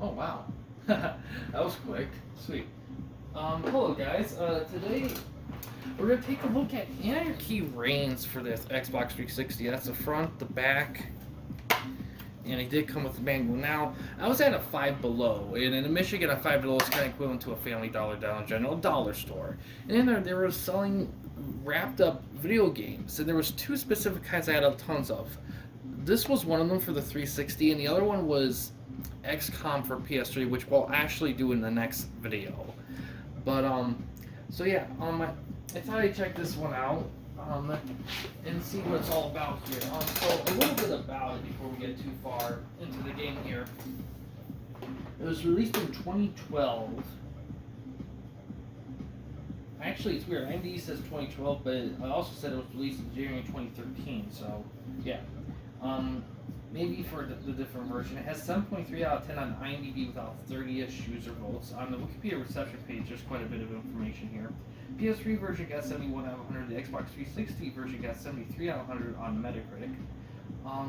Oh wow, that was quick. Sweet. Hello guys. Today we're gonna take a look at Anarchy Reigns for this Xbox 360. That's the front, the back, and it did come with the manual. Now I was at a Five Below, and in Michigan, a Five Below is kind of equivalent to a Family Dollar, Dollar General, dollar store. And in there, they were selling wrapped up video games, and there was two specific kinds I had tons of. This was one of them for the 360, and the other one was XCOM for PS3, which we'll actually do in the next video. But so yeah, I thought I'd check this one out, and see what it's all about here. So a little bit about it before we get too far into the game here. It was released in 2012. Actually, it's weird. IMDb says 2012, but it also said it was released in January 2013. So yeah. Maybe for the different version. It has 7.3 out of 10 on IMDb without 30-ish user votes. On the Wikipedia reception page, there's quite a bit of information here. PS3 version got 71 out of 100. The Xbox 360 version got 73 out of 100 on Metacritic.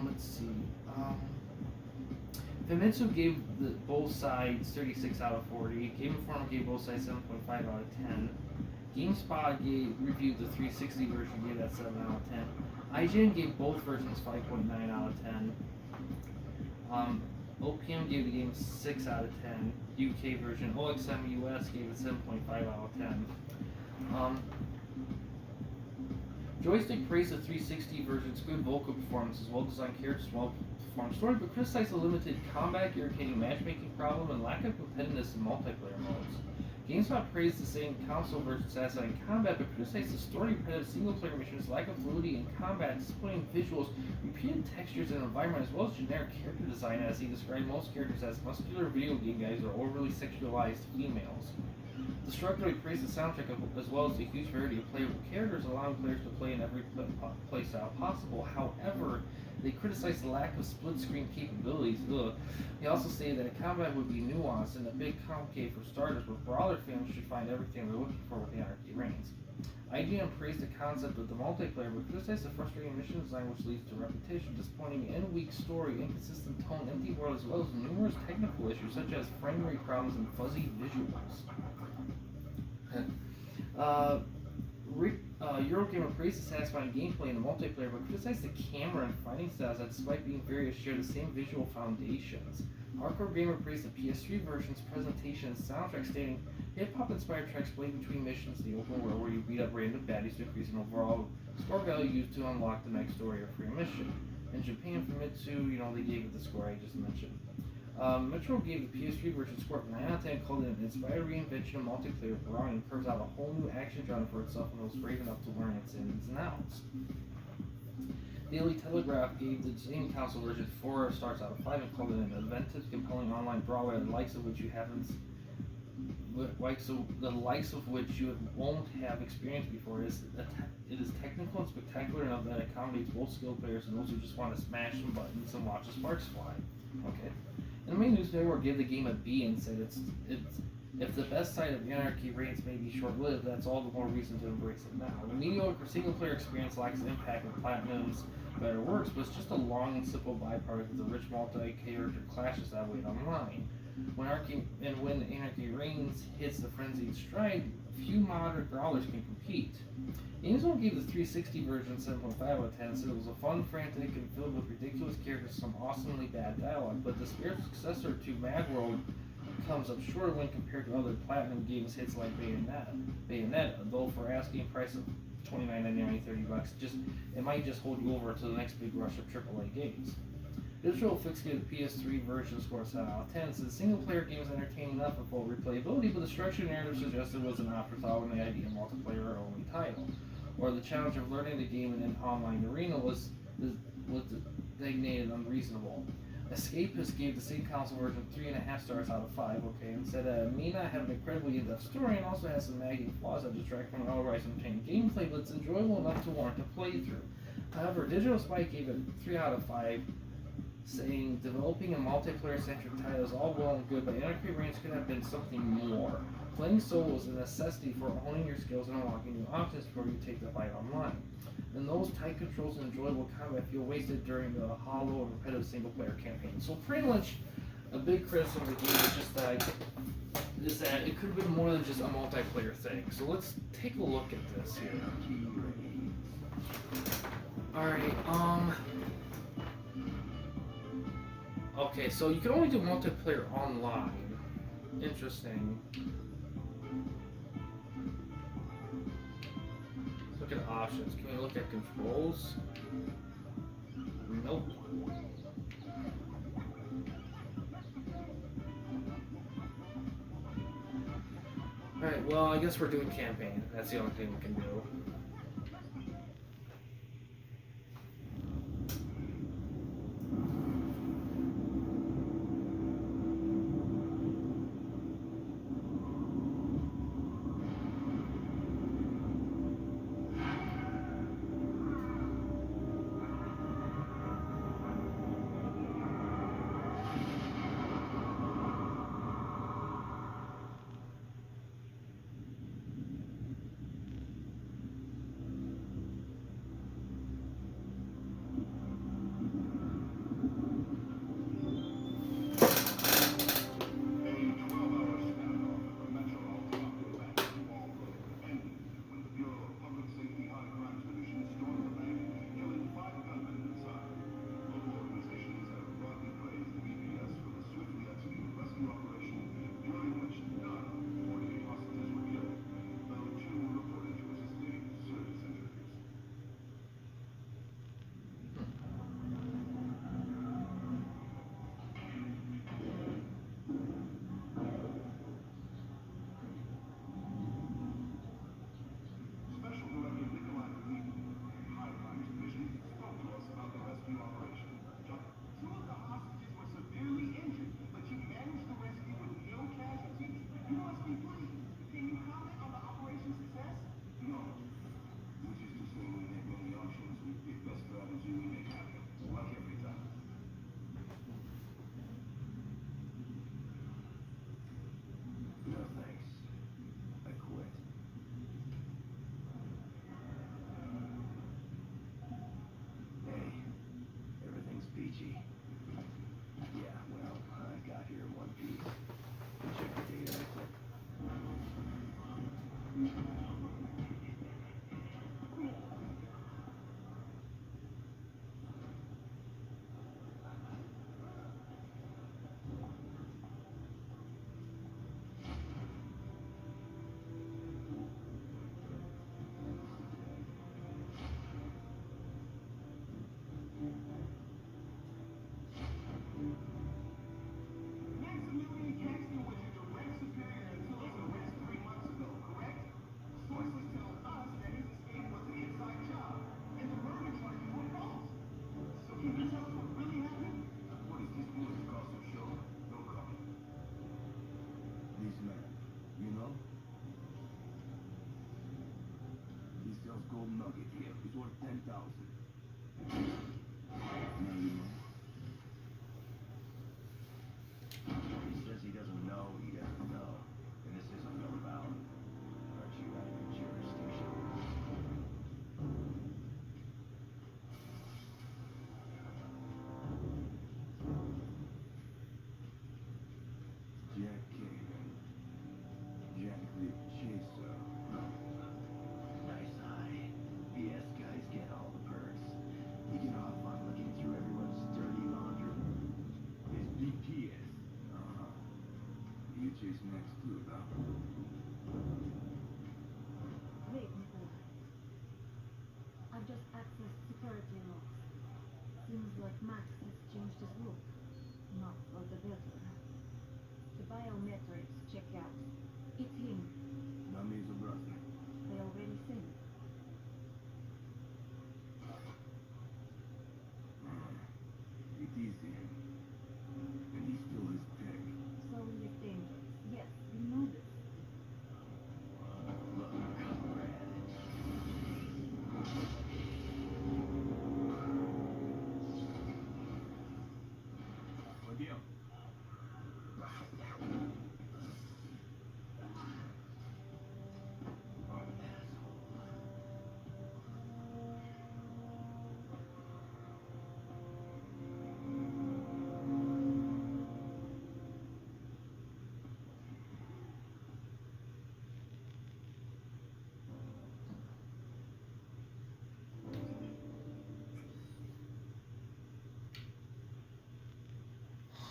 Let's see. Famitsu gave both sides 36 out of 40. Game Informer gave both sides 7.5 out of 10. GameSpot reviewed the 360 version, gave that 7 out of 10. IGN gave both versions 5.9 out of 10. OPM gave the game 6 out of 10. UK version. OXM US gave it 7.5 out of 10. Joystick praised the 360 version's good vocal performances, well-designed characters, well-performed story, but criticized the limited combat, irritating matchmaking problem, and lack of competitiveness in multiplayer modes. GameSpot praised the same console version's satisfying combat, but criticized the story-repetitive single-player missions, lack of fluidity in combat, disappointing visuals, repeated textures and environment, as well as generic character design, as he described most characters as muscular video game guys or overly sexualized females. Destructively praised the soundtrack as well as the huge variety of playable characters, allowing players to play in every playstyle possible. However, they criticized the lack of split-screen capabilities. They also stated that combat would be nuanced and a bit complicated for starters, but brawler fans should find everything they're looking for with the Anarchy Reigns. IGN praised the concept of the multiplayer, but criticized the frustrating mission design which leads to repetition, disappointing and weak story, inconsistent tone, empty world, as well as numerous technical issues such as frame rate problems and fuzzy visuals. Eurogamer praised the satisfying gameplay in the multiplayer, but criticized the camera and fighting styles that, despite being various, share the same visual foundations. Hardcore Gamer praised the PS3 version's presentation and soundtrack, stating, hip-hop inspired tracks play between missions in the open world where you beat up random baddies to increase an overall score value used to unlock the next story or free mission. In Japan, for Mitsu, they gave it the score I just mentioned. Metro gave the PS3 version score of 9 out of 10, called it an inspired reinvention of multiplayer brawling, and carves out a whole new action genre for itself and was brave enough to learn its ins and outs. Daily Telegraph gave the same console version 4 stars out of 5 and called it an inventive, compelling online brawler, the likes of which you won't have experienced before. It is technical and spectacular enough that it accommodates both skilled players and those who just want to smash some buttons and watch the sparks fly. Okay. And the main news network gave the game a B and said it's if the best side of Anarchy Reigns may be short-lived, that's all the more reason to embrace it now. The mediocre single-player experience lacks the impact of Platinum's better works, but it's just a long and simple byproduct of the rich multi-character clashes that wait online. When Anarchy Reigns hits the frenzied stride, few modern brawlers can compete. GameSpot gave the 360 version 7.5 out of 10, said it was a fun, frantic, and filled with ridiculous characters and some awesomely bad dialogue, but the spiritual successor to Mad World comes up short when compared to other Platinum Games hits like Bayonetta, though for asking price of $29.99, $30, it might just hold you over to the next big rush of AAA games. Digital Fix gave the PS3 version score 7 out of 10, said the single-player game is entertaining enough and full replayability, but the structured narrative suggested was an afterthought when the idea of multiplayer-only title, or the challenge of learning the game in an online arena was designated unreasonable. Escapist gave the same console version 3.5 stars out of 5, okay, and said may not have an incredibly in-depth story and also has some nagging flaws that distract from an otherwise entertaining gameplay, but it's enjoyable enough to warrant a playthrough. However, Digital Spike gave it 3 out of 5, saying developing a multiplayer-centric title is all well and good, but Anarchy Reigns could have been something more. Playing solo is a necessity for honing your skills and unlocking new options before you take the fight online. And those tight controls and enjoyable combat feel wasted during the hollow and repetitive single-player campaign. So pretty much, a big criticism of the game is that it could have been more than just a multiplayer thing. So let's take a look at this here. Alright, okay, so you can only do multiplayer online. Interesting. Let's look at options. Can we look at controls? Nope. Alright, well, I guess we're doing campaign. That's the only thing we can do.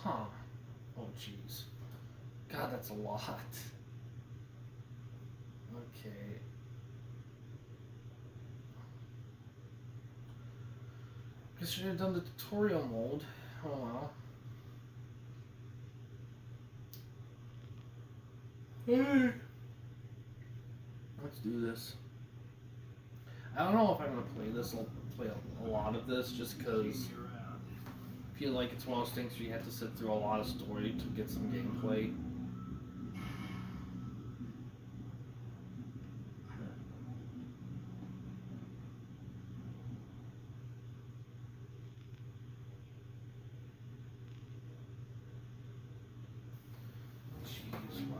Huh. Oh, jeez. God, that's a lot. Okay. Guess you should have done the tutorial mode. Oh well. Let's do this. I don't know if I'm gonna play this. I'll play a lot of this just because I feel like it's one of those things where you have to sit through a lot of story to get some gameplay. Jeez, wow.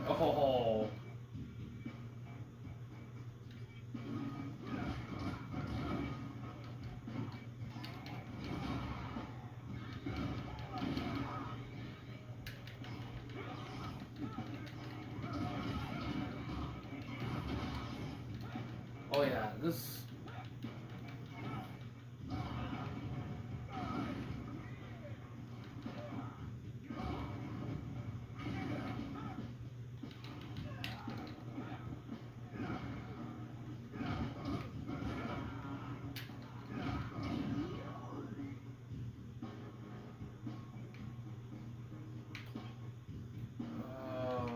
Oh. Oh yeah, this.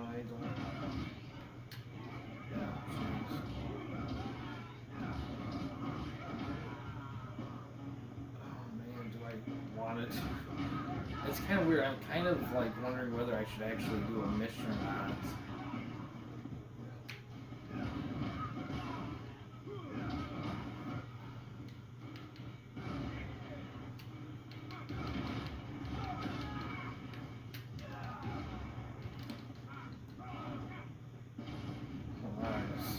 I don't. Yeah, jeez. Oh man, do I want it? It's kind of weird. I'm kind of like wondering whether I should actually do a mission or not. Nice.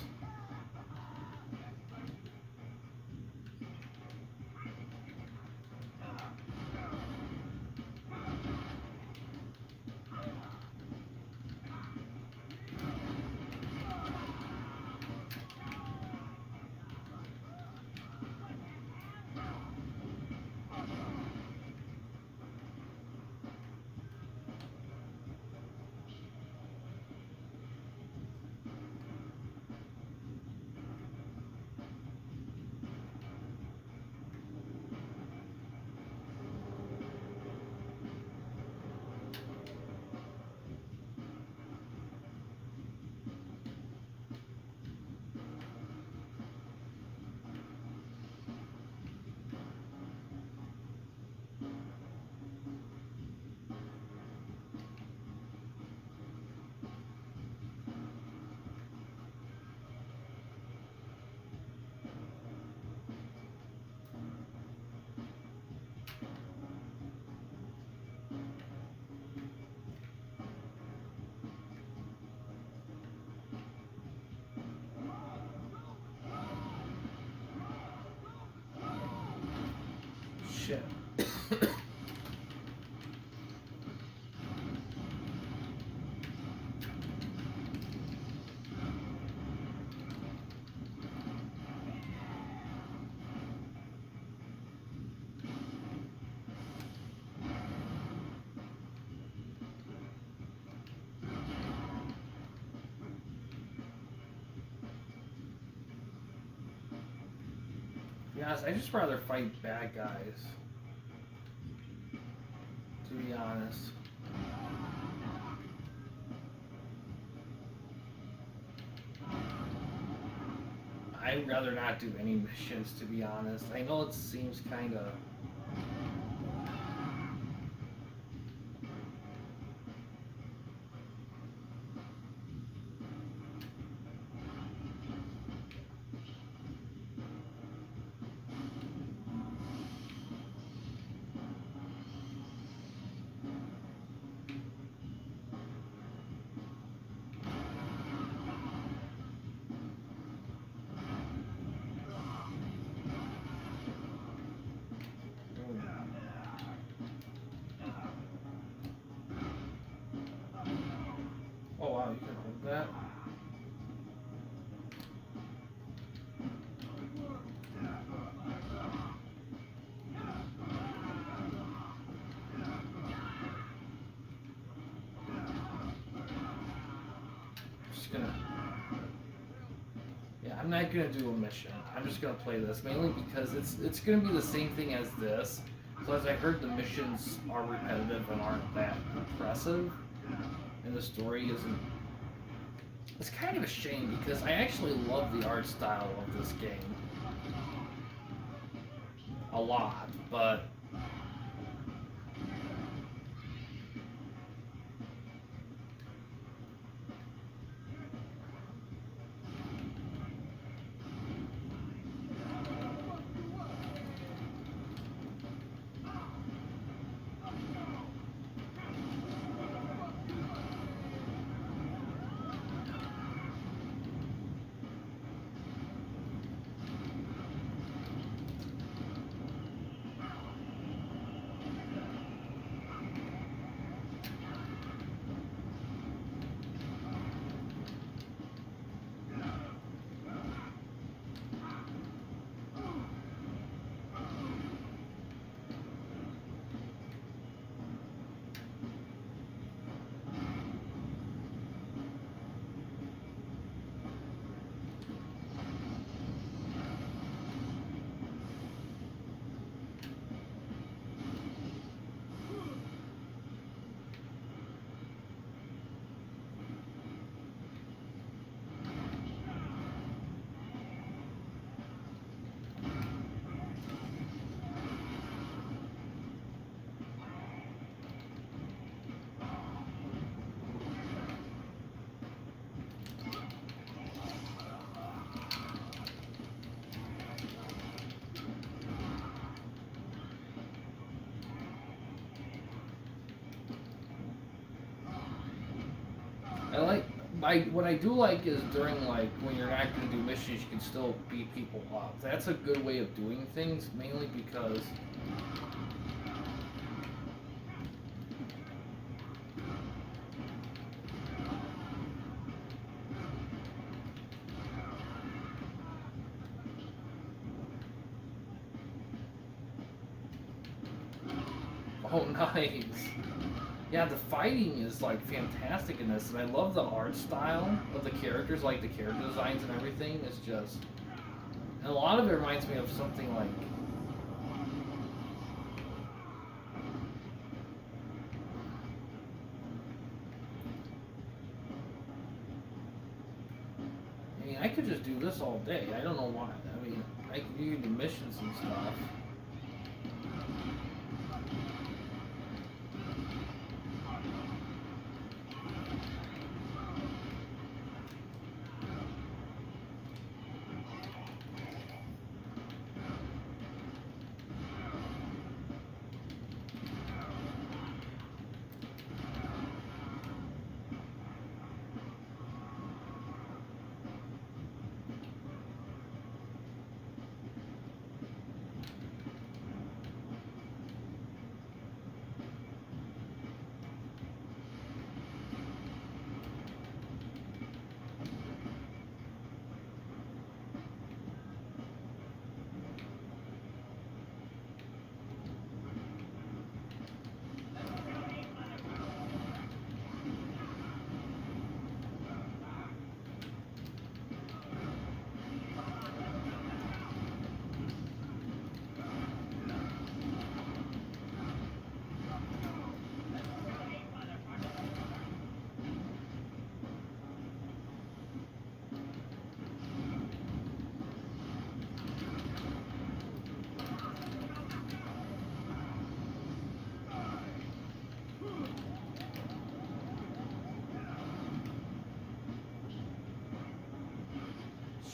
Shit. To be honest, I just rather fight bad guys. To be honest. I'd rather not do any missions, to be honest. I know it seems kind of... gonna. Yeah, I'm not gonna do a mission. I'm just gonna play this mainly because it's gonna be the same thing as this. So as I heard, the missions are repetitive and aren't that impressive, and the story isn't. It's kind of a shame because I actually love the art style of this game a lot, but I like. What I do like is during like when you're not going to do missions, you can still beat people up. That's a good way of doing things, mainly because oh nice. Yeah, the fighting is like fantastic in this, and I love the art style of the characters, like the character designs and everything. It's just, and a lot of it reminds me of something like. I mean, I could just do this all day. I don't know why. I mean, I could do the missions and stuff.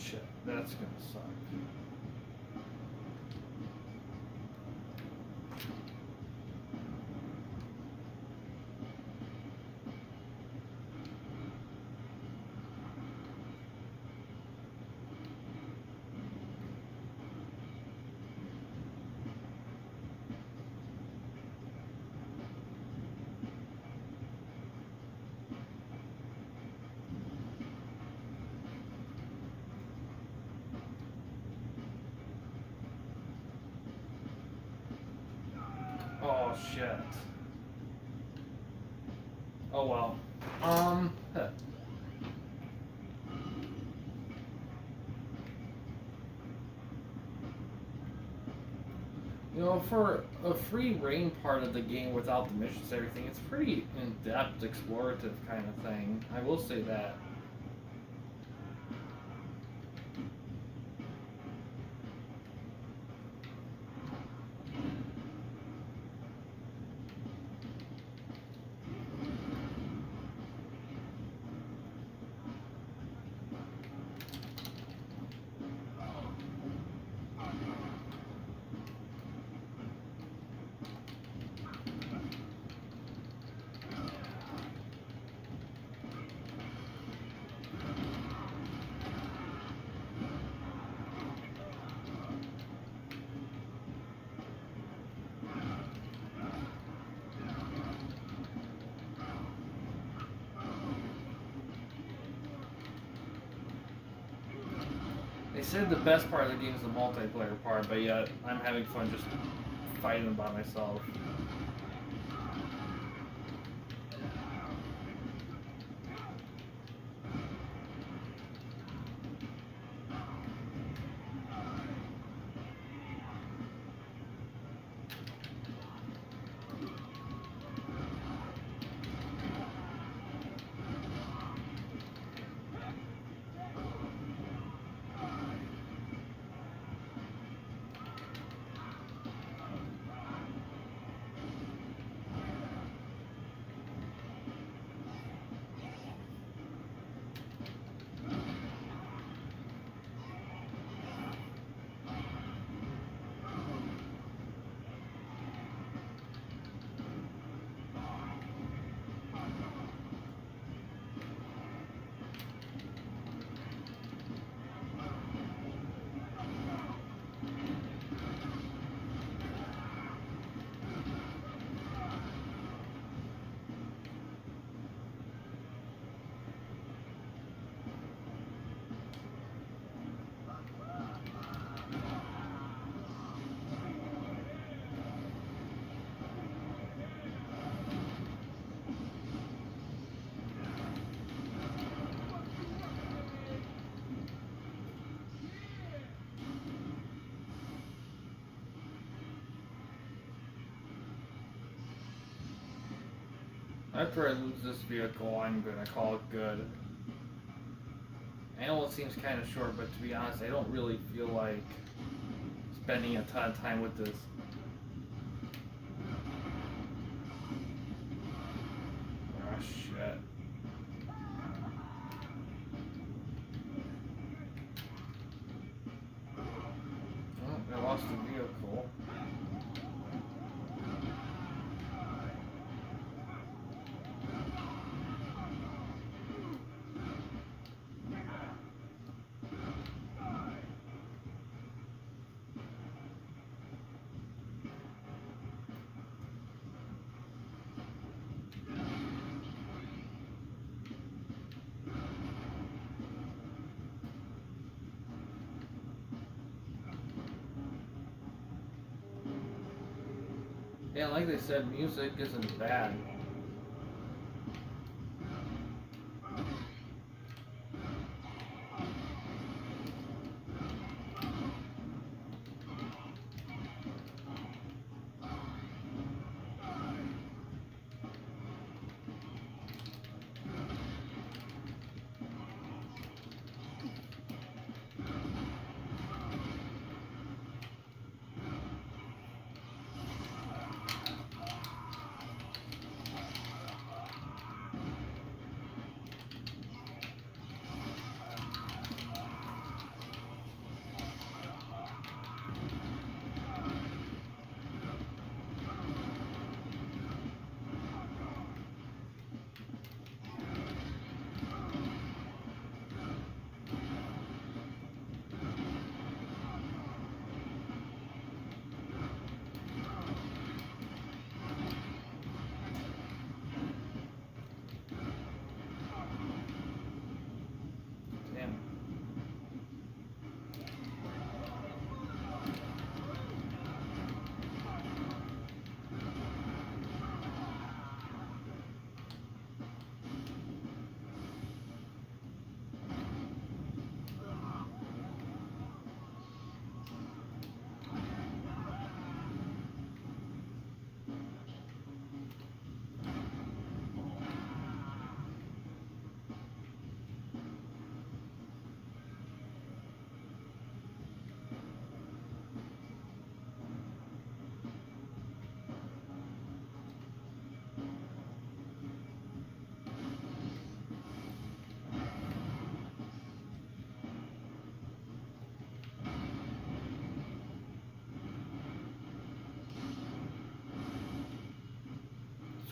Shit, that's gonna suck. Oh shit. Oh well. Huh. You know, for a free reign part of the game without the missions and everything, it's pretty in-depth, explorative kind of thing. I will say that. They said the best part of the game is the multiplayer part, but yet I'm having fun just fighting by myself. After I lose this vehicle, I'm gonna call it good. I know it seems kind of short, but to be honest, I don't really feel like spending a ton of time with this. Oh shit. Oh, I lost the vehicle. Yeah, like they said, music isn't bad.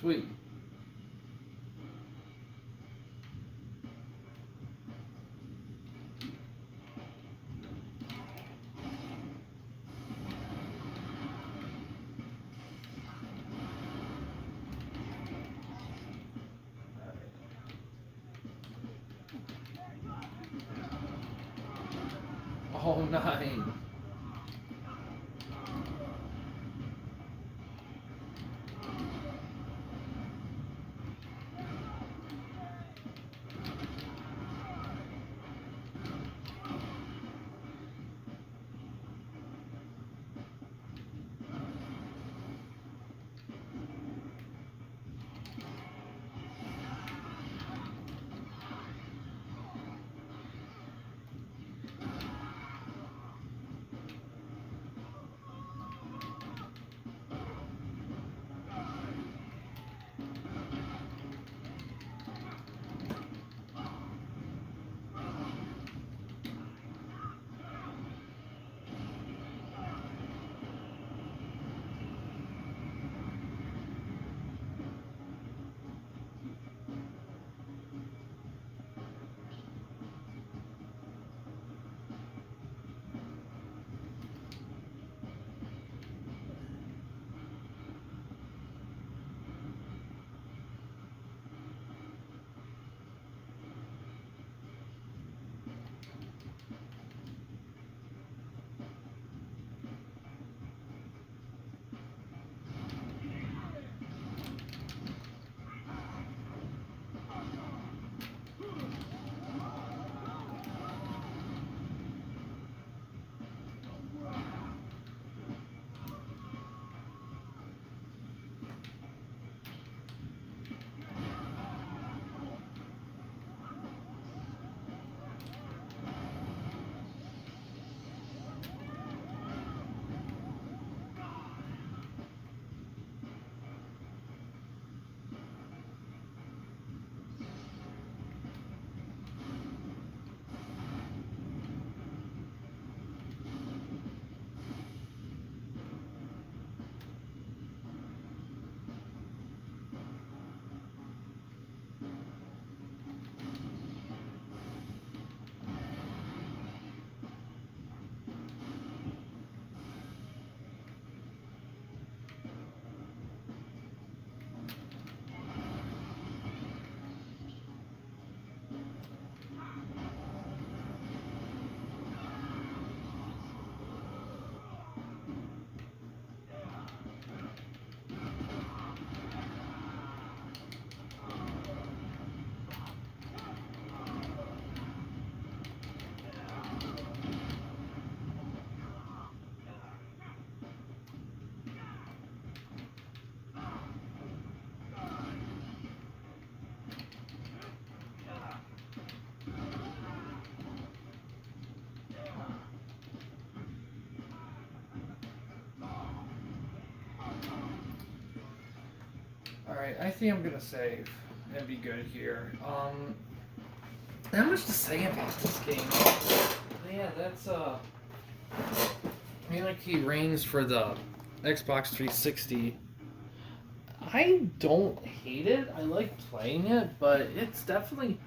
Sweet. Oh, 9. Alright, I think I'm gonna save and be good here. Not much to say about this game. But yeah, that's Anarchy reigns for the Xbox 360. I don't hate it. I like playing it, but it's definitely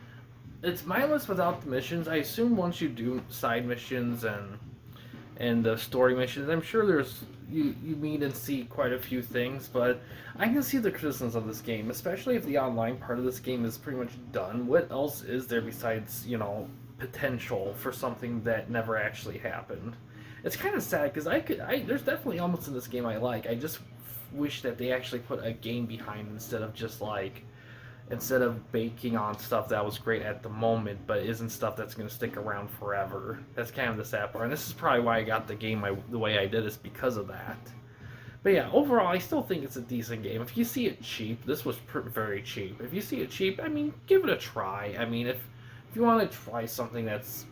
it's mindless without the missions. I assume once you do side missions and the story missions, I'm sure there's you meet and see quite a few things, but I can see the criticisms of this game, especially if the online part of this game is pretty much done. What else is there besides, potential for something that never actually happened? It's kind of sad because there's definitely elements in this game I like. I just wish that they actually put a game behind it instead of baking on stuff that was great at the moment, but isn't stuff that's going to stick around forever. That's kind of the sad part, and this is probably why I got the game the way I did, is because of that. But yeah, overall, I still think it's a decent game. If you see it cheap, this was very cheap. If you see it cheap, I mean, give it a try. I mean, if you want to try something that is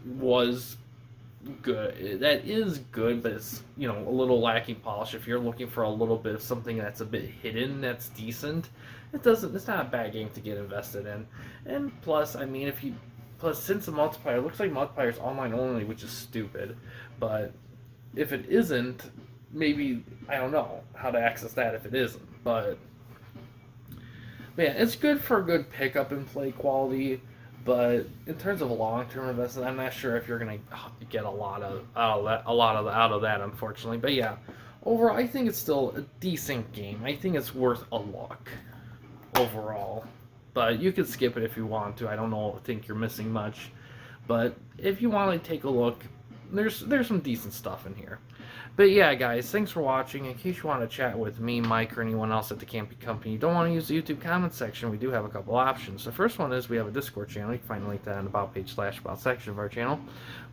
good, but it's a little lacking polish. If you're looking for a little bit of something that's a bit hidden, that's decent, it's not a bad game to get invested in. And plus, I mean, since the multiplayer looks like multiplayer is online only, which is stupid, but if it isn't, maybe I don't know how to access that if it isn't, but But yeah, it's good for a good pickup and play quality. But in terms of a long-term investment, I'm not sure if you're gonna get a lot of out of that, unfortunately. But yeah, overall, I think it's still a decent game. I think it's worth a look overall. But you could skip it if you want to. I don't know. Think you're missing much. But if you want to take a look, there's some decent stuff in here. But yeah, guys, thanks for watching. In case you want to chat with me, Mike, or anyone else at the Campy Company, you don't want to use the YouTube comment section, we do have a couple options. The first one is we have a Discord channel. You can find a link to that in the About page / About section of our channel.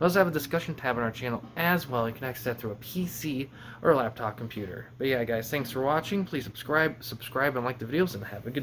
We also have a discussion tab on our channel as well. You can access that through a PC or a laptop computer. But yeah, guys, thanks for watching. Please subscribe, and like the videos, and have a good day.